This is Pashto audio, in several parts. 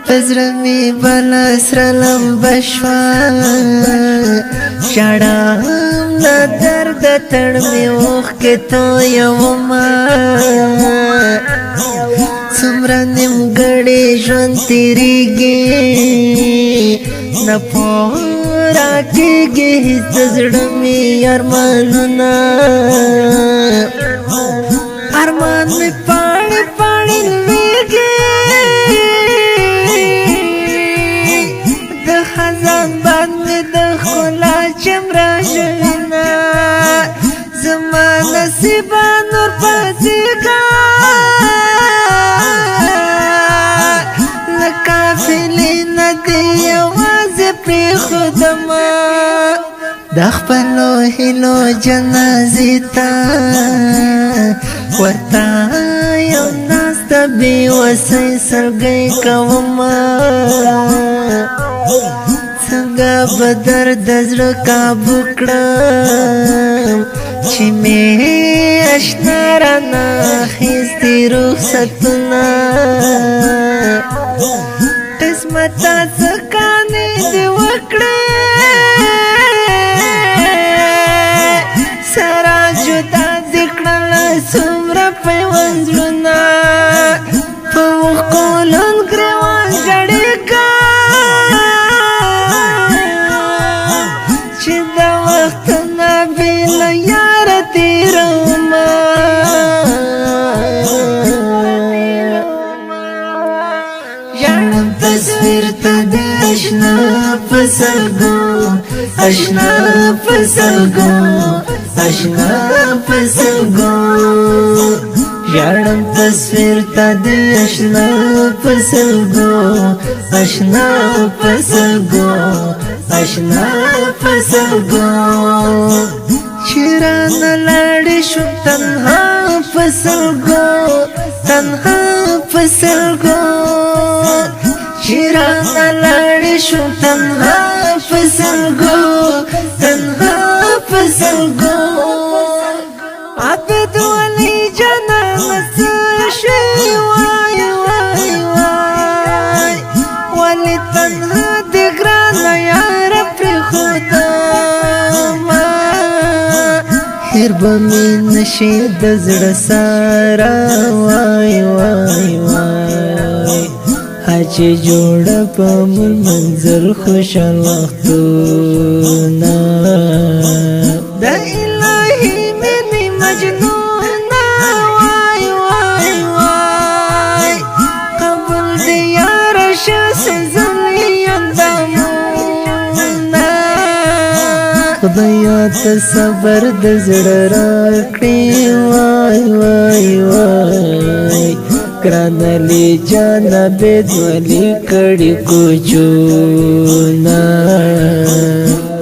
پزړه می بل سره لمبه شوه ژړم د درد تړ مې اوښکې تویومه څومره نیمګړی ژوند تېرېږي نه پوه راکېږي هېڅ د زړه مې ارمانونه ارمان مې پاڼې پاڼې لوېږي د خزان باد مې د ښکلا چمره ژوینه زما نصیبه نور پاڅېږه له قافلې نه دې یوازې پرېښودمه د خپلو هیلو جنازې ته ورته یو ناسته بې وسۍ سلګۍ کومه څنګه به درد د زړه کابو کړم چې مې اشنا رانه اخیستي رخصتونه قسمته څه کانې دې وکړې سره جدا دې کړله څومره پیوند زړونه په اوښکو لوند ګرېوان ګړېږه چې د وختونه بې له یاره تېرومه ژړم تصویر ته د اشنا په سلګو اشنا په سلګو اشنا په سلګو ژړم تصویر ته د اشنا په سلګو اشنا په سلګو اشنا په سلګو چې رانه لاړې شوم تنها په سلګو تنها په سلګو چې رانه لاړې شوم تنها په سلګو تنها په سلګو عبد ولي جانانه څه شوې وای وای وای ولې تنها دې ګرانه یاره پرېښودمه هېر به مې نشي د زړه ساره وای وای وای چې جوړه په مول منظر خوشحال وختونه د الهي مینې مجنونه وای وای وای قبول دې یاره شه سزلي اندامونه خدایا ته صبر د زړه راکړې وای وای وای کرانلی جانا بید ولی کڑی کچونا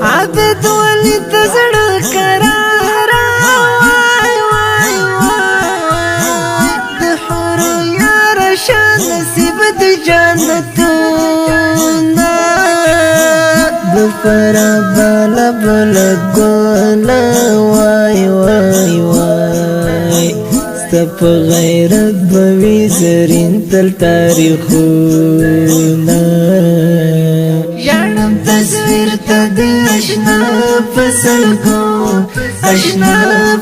عبد ولی تزڑ کرارا وای وای وای دحورو یار شان نصیب دی جانتونا دفرا بالا بلگونا وای وای وای تپ غیرت بوی زرین تل تاریخونا ژړم تصویر ته د اشنا په سلګو اشنا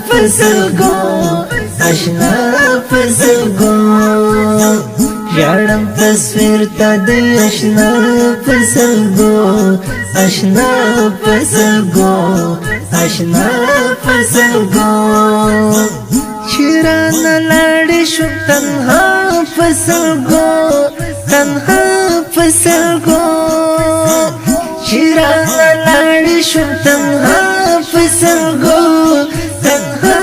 په سلګو اشنا په سلګو ژړم تصویر ته د اشنا په سلګو اشنا په سلګو اشنا په سلګو چې رانه لاړې شوم تنها په سلګو تنها په سلګو چې رانه لاړې شوم تنها په سلګو تنها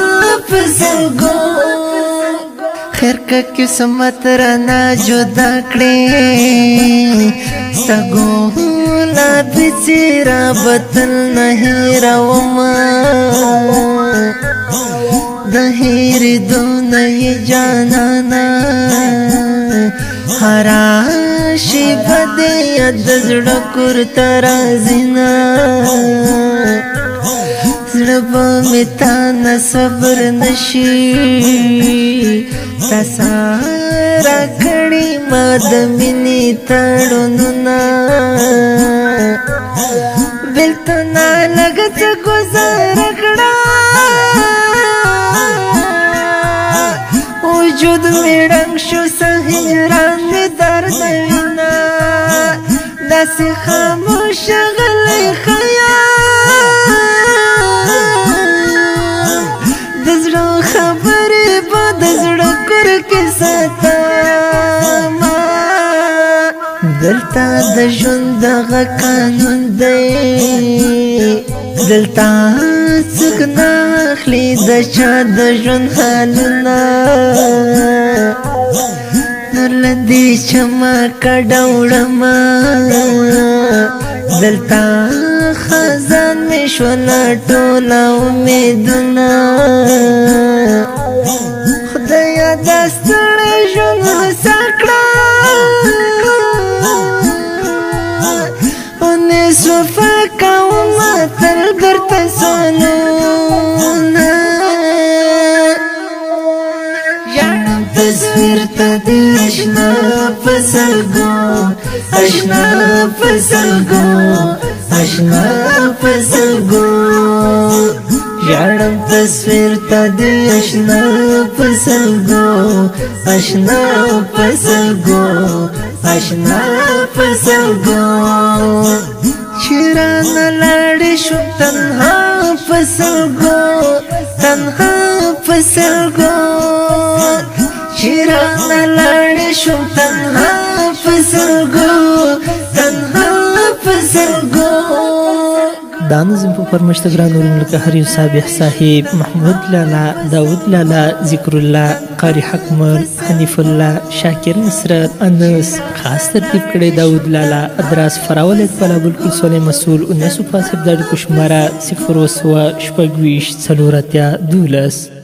په سلګو خیر که قسمت رانه جدا کړې ستا ګلابي څېره به تل نه هېرومه د هېرېدو نه یې جانانه هره شېبه دې یاد د زړه کور ته راځي نه زړه به مې تا نه صبر نشي تسارا کړي ما د مینې تړونونه بلتون لګه څه گزاره کړه وجود مې ړنګ شو څه هجران مې درد وینا داسې خاموشه غلی خیال د زړه خبرې به د زړه کور کې ساتمه دلته د ژوند دغه قانون دی دلته څوک نه اخلي د چا د ژوند حالونه نور له دې چمکه ډوړمه دلته خزان مې شوله ټوله امیدونه خدایه دا ستړی ژوند هوسا کړه اونیس وفا کومه تل درته سنونه ژاړم تصویر ته د اشنا په سلګو اشنا په سلګو اشنا په سلګو ژاړم تصویر ته د اشنا په سلګو اشنا په سلګو اشنا په سلګو چې رانه لاړې شو تنها په سلګو تنها په سلګو چې رانه لاړې شو تنها په سلګو تنها په سلګو دا نظم په فرمایش ته ګران اورونکو لکه هر یو صابح صاحب محمود لالا داود لالا ذکر الله قاری حکمر حنیف الله شاکر نصرت انس خاص ترتیب کړی داود لالا ادراس فراول اطلاع بالکل سولې مسؤل 19 پاسب د شماره 0 شپږ 20 12